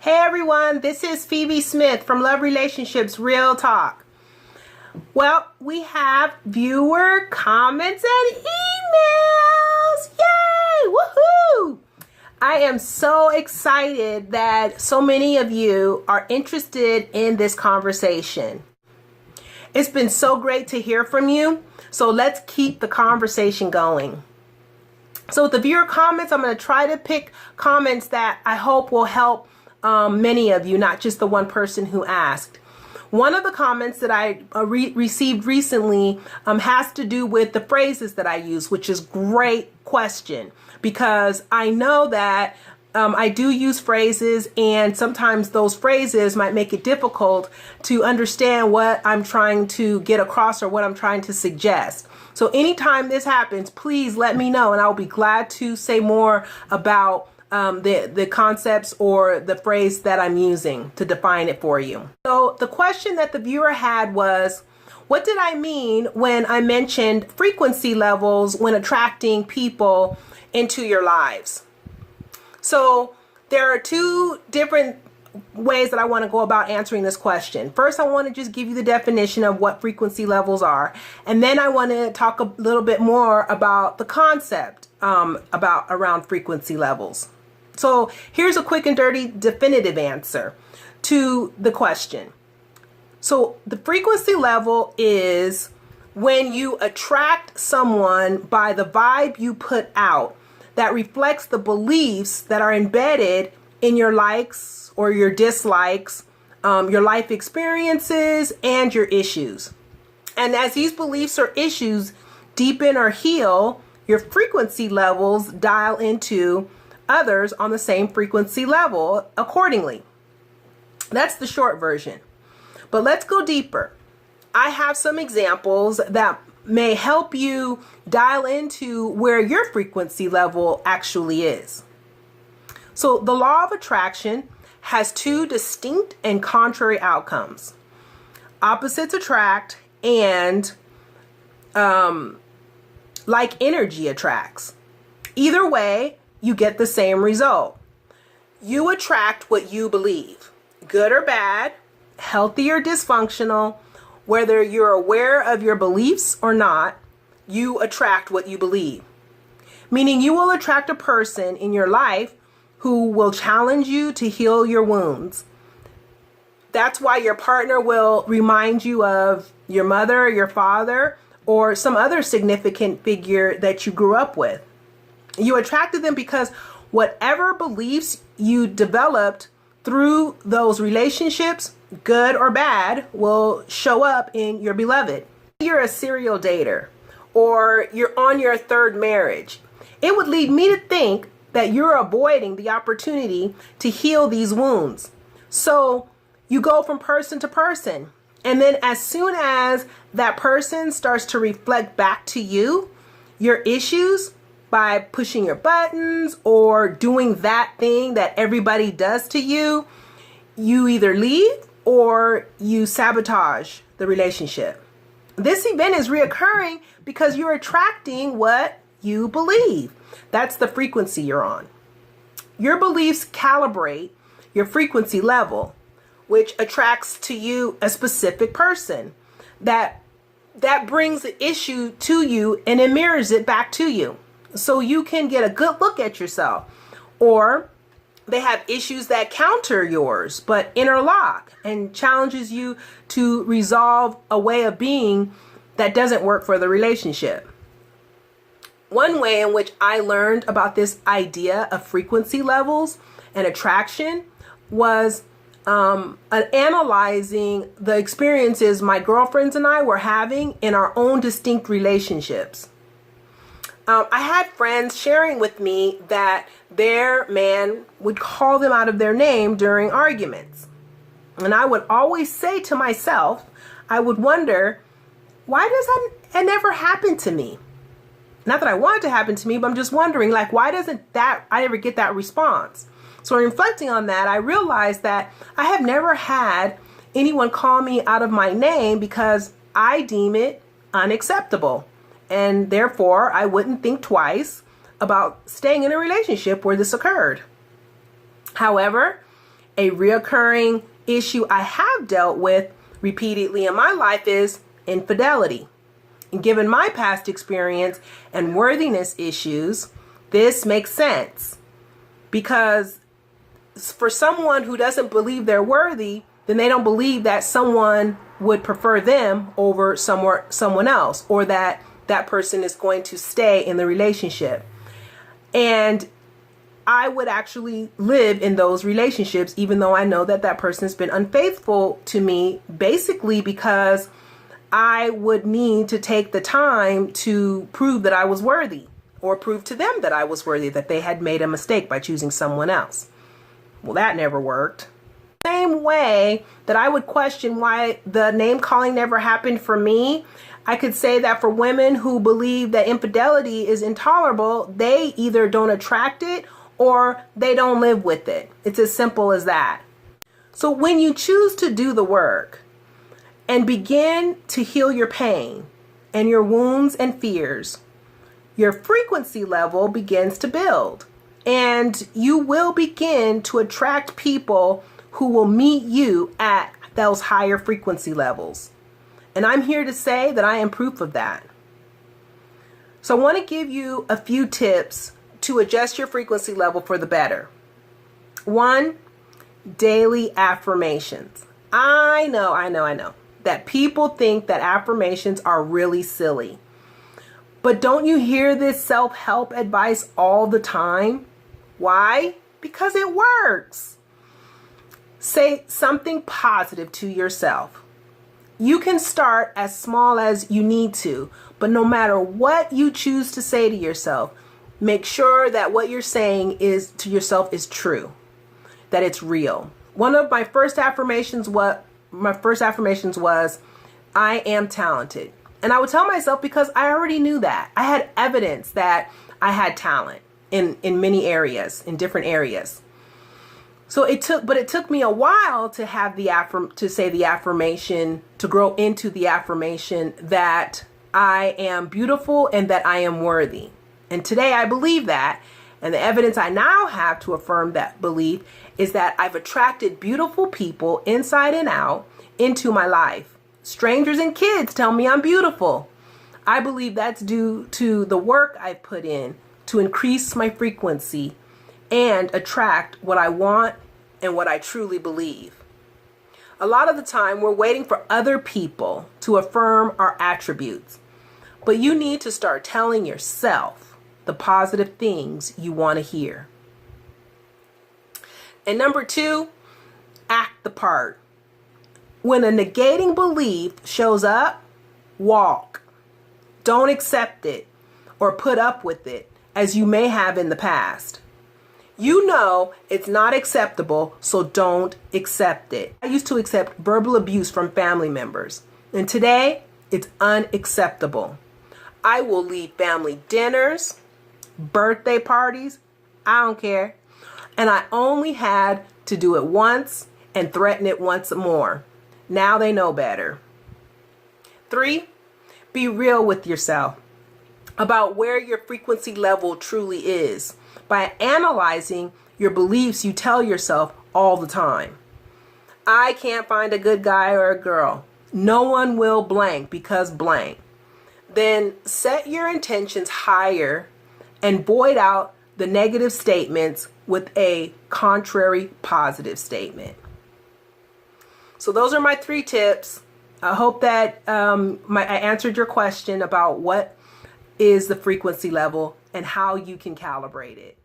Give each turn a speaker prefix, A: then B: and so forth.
A: Hey everyone, this is Phoebe Smith from Love Relationships Real Talk. Well, we have viewer comments and emails. Yay! Woohoo! I am so excited that so many of you are interested in this conversation. It's been so great to hear from you. So let's keep the conversation going. So with the viewer comments, I'm going to try to pick comments that I hope will help many of you, not just the one person who asked. One of the comments that I received recently has to do with the phrases that I use, which is great question, because I know that I do use phrases, and sometimes those phrases might make it difficult to understand what I'm trying to get across or what I'm trying to suggest. So anytime this happens, please let me know, and I'll be glad to say more about the concepts or the phrase that I'm using to define it for you. So the question that the viewer had was, what did I mean when I mentioned frequency levels when attracting people into your lives? So there are two different ways that I want to go about answering this question. First, I want to just give you the definition of what frequency levels are. And then I want to talk a little bit more about the concept around frequency levels. So here's a quick and dirty definitive answer to the question. So the frequency level is when you attract someone by the vibe you put out that reflects the beliefs that are embedded in your likes or your dislikes, your life experiences, and your issues. And as these beliefs or issues deepen or heal, your frequency levels dial into others on the same frequency level accordingly. That's the short version. But let's go deeper. I have some examples that may help you dial into where your frequency level actually is. So the law of attraction has two distinct and contrary outcomes. Opposites attract, and like energy attracts. Either way, you get the same result. You attract what you believe, good or bad, healthy or dysfunctional. Whether you're aware of your beliefs or not, you attract what you believe. Meaning you will attract a person in your life who will challenge you to heal your wounds. That's why your partner will remind you of your mother, your father, or some other significant figure that you grew up with. You attracted them because whatever beliefs you developed through those relationships, good or bad, will show up in your beloved. You're a serial dater, or you're on your third marriage. It would lead me to think that you're avoiding the opportunity to heal these wounds. So you go from person to person. And then as soon as that person starts to reflect back to you your issues by pushing your buttons or doing that thing that everybody does to you, you either leave or you sabotage the relationship. This event is reoccurring because you're attracting what you believe. That's the frequency you're on. Your beliefs calibrate your frequency level, which attracts to you a specific person that brings the issue to you and it mirrors it back to you. So you can get a good look at yourself. Or they have issues that counter yours but interlock and challenges you to resolve a way of being that doesn't work for the relationship. One way in which I learned about this idea of frequency levels and attraction was analyzing the experiences my girlfriends and I were having in our own distinct relationships. I had friends sharing with me that their man would call them out of their name during arguments. And I would always say to myself, I would wonder, why does that never happen to me? Not that I want it to happen to me, but I'm just wondering, like, why doesn't that I ever get that response? So reflecting on that, I realized that I have never had anyone call me out of my name because I deem it unacceptable. And therefore, I wouldn't think twice about staying in a relationship where this occurred. However, A reoccurring issue I have dealt with repeatedly in my life is infidelity. And given my past experience and worthiness issues, this makes sense. Because for someone who doesn't believe they're worthy, then they don't believe that someone would prefer them over someone else, or that that person is going to stay in the relationship. And I would actually live in those relationships, even though I know that that person has been unfaithful to me, basically because I would need to take the time to prove that I was worthy, or prove to them that I was worthy, that they had made a mistake by choosing someone else. Well, that never worked. Same way that I would question why the name calling never happened for me, I could say that for women who believe that infidelity is intolerable, they either don't attract it or they don't live with it. It's as simple as that. So when you choose to do the work and begin to heal your pain and your wounds and fears, your frequency level begins to build, and you will begin to attract people who will meet you at those higher frequency levels. And I'm here to say that I am proof of that. So I want to give you a few tips to adjust your frequency level for the better. 1, daily affirmations. I know that people think that affirmations are really silly. But don't you hear this self-help advice all the time? Why? Because it works. Say something positive to yourself. You can start as small as you need to, but no matter what you choose to say to yourself, make sure that what you're saying is to yourself is true, that it's real. One of my first affirmations was, I am talented. And I would tell myself because I already knew that. I had evidence that I had talent in many areas, in different areas. So it took me a while to have to say the affirmation, to grow into the affirmation that I am beautiful and that I am worthy. And today I believe that. And the evidence I now have to affirm that belief is that I've attracted beautiful people inside and out into my life. Strangers and kids tell me I'm beautiful. I believe that's due to the work I've put in to increase my frequency and attract what I want and what I truly believe. A lot of the time we're waiting for other people to affirm our attributes, but you need to start telling yourself the positive things you want to hear. And number 2, act the part. When a negating belief shows up, walk. Don't accept it or put up with it as you may have in the past. You know it's not acceptable, so don't accept it. I used to accept verbal abuse from family members, and today it's unacceptable. I will leave family dinners, birthday parties, I don't care. And I only had to do it once and threaten it once more. Now they know better. 3, be real with yourself about where your frequency level truly is by analyzing your beliefs you tell yourself all the time. I can't find a good guy or a girl. No one will blank because blank. Then set your intentions higher and void out the negative statements with a contrary positive statement. So those are my 3 tips. I hope that I answered your question about what is the frequency level and how you can calibrate it.